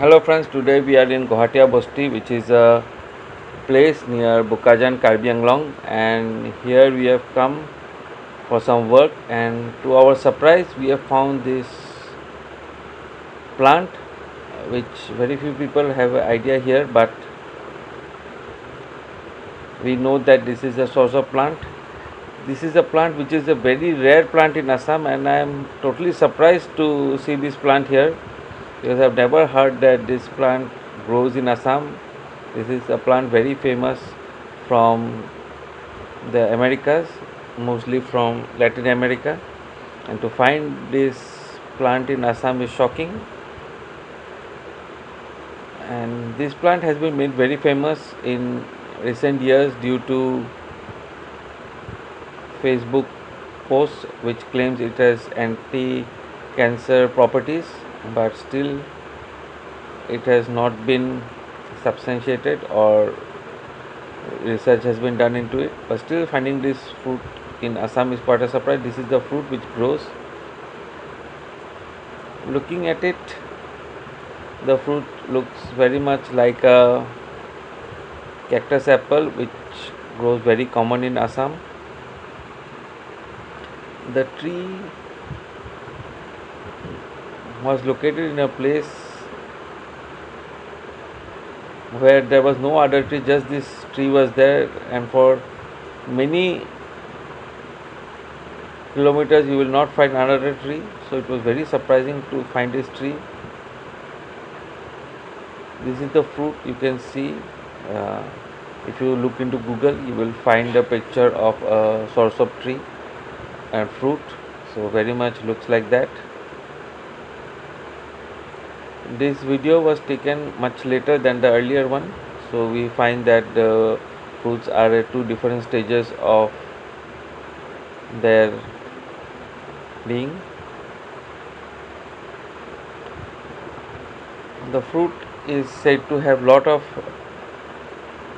Hello friends, today we are in Guwahatia Basti, which is a place near Bokajan, Karbi Anglong, and here we have come for some work, and to our surprise we have found this plant which very few people have an idea here, but we know that this is a source of plant. This is a plant which is a very rare plant in Assam, and I am totally surprised to see this plant here because I've never heard that this plant grows in Assam. This is a plant very famous from the Americas, mostly from Latin America, and to find this plant in Assam is shocking. And this plant has been made very famous in recent years due to Facebook posts which claims it has anti-cancer properties, but still it has not been substantiated or research has been done into it. But still, finding this fruit in Assam is quite a surprise. This is the fruit which grows. Looking at it, the fruit looks very much like a cactus apple which grows very common in Assam. The tree was located in a place where there was no other tree, just this tree was there, and for many kilometers you will not find another tree. So it was very surprising to find this tree. This is the fruit you can see. uh, if you look into Google you will find a picture of a Sour Sop tree and fruit, so very much looks like that. This video was taken much later than the earlier one, so we find that the fruits are at two different stages of their being. The fruit is said to have lot of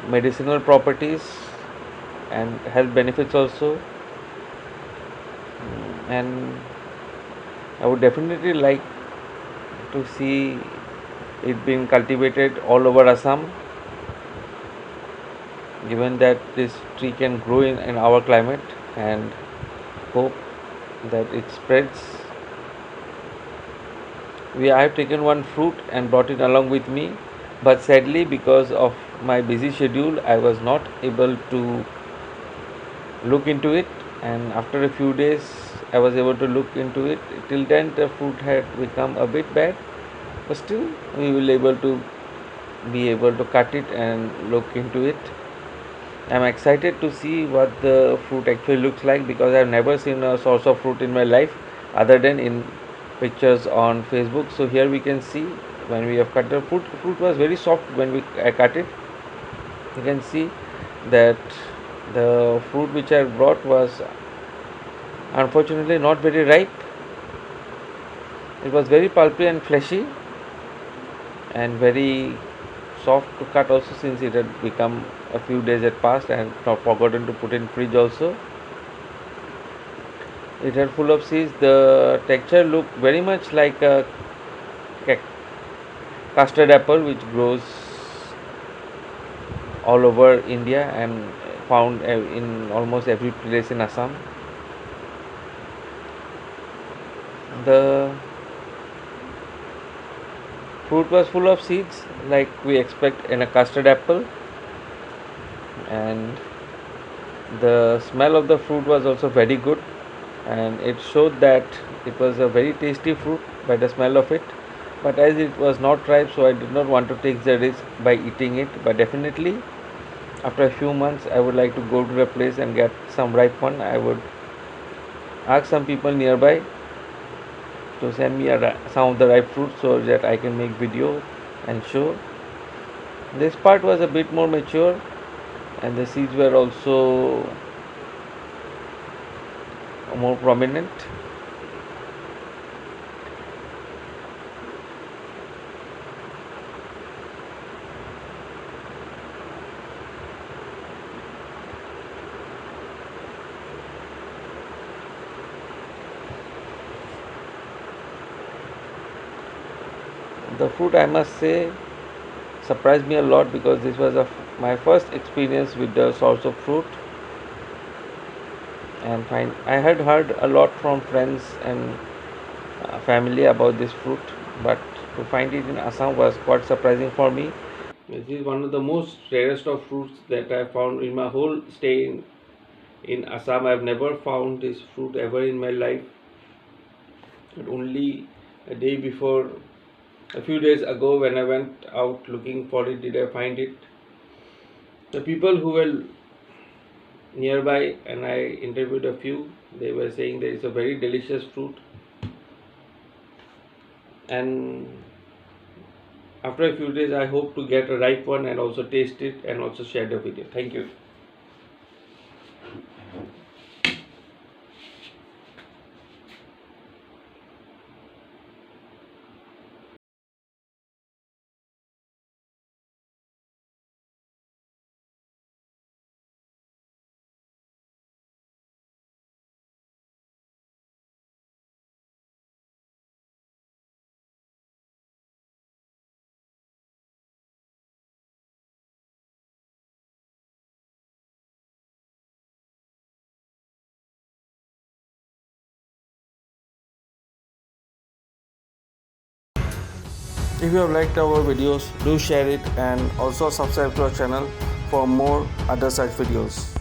medicinal properties and health benefits also. And I would definitely like to see it being cultivated all over Assam, given that this tree can grow in our climate, and hope that it spreads. I have taken one fruit and brought it along with me, but sadly, because of my busy schedule, I was not able to look into it. And after a few days, I was able to look into it. Till then, the fruit had become a bit bad, but still, we will be able to cut it and look into it. I'm excited to see what the fruit actually looks like because I've never seen a source of fruit in my life other than in pictures on Facebook. So here we can see when we have cut the fruit. Fruit was very soft when I cut it. You can see that the fruit which I brought was unfortunately not very ripe. It was very pulpy and fleshy and very soft to cut also, since it had become a few days had passed and not forgotten to put in fridge also. It had full of seeds. The texture looked very much like a custard apple which grows all over India and found in almost every place in Assam. The fruit was full of seeds like we expect in a custard apple, and the smell of the fruit was also very good, and it showed that it was a very tasty fruit by the smell of it. But as it was not ripe, so I did not want to take the risk by eating it. But definitely after a few months I would like to go to the place and get some ripe one. I would ask some people nearby to send me some of the ripe fruit so that I can make video and show. This part was a bit more mature and the seeds were also more prominent. The fruit, I must say, surprised me a lot because this was my first experience with the sour sop fruit, and I had heard a lot from friends and family about this fruit, but to find it in Assam was quite surprising for me. This is one of the most rarest of fruits that I found in my whole stay in Assam. I've never found this fruit ever in my life. And only a day before, a few days ago, when I went out looking for it, did I find it. The people who were nearby, and I interviewed a few, they were saying that it's a very delicious fruit. And after a few days, I hope to get a ripe one and also taste it and also share the video. Thank you. If you have liked our videos, do share it and also subscribe to our channel for more other such videos.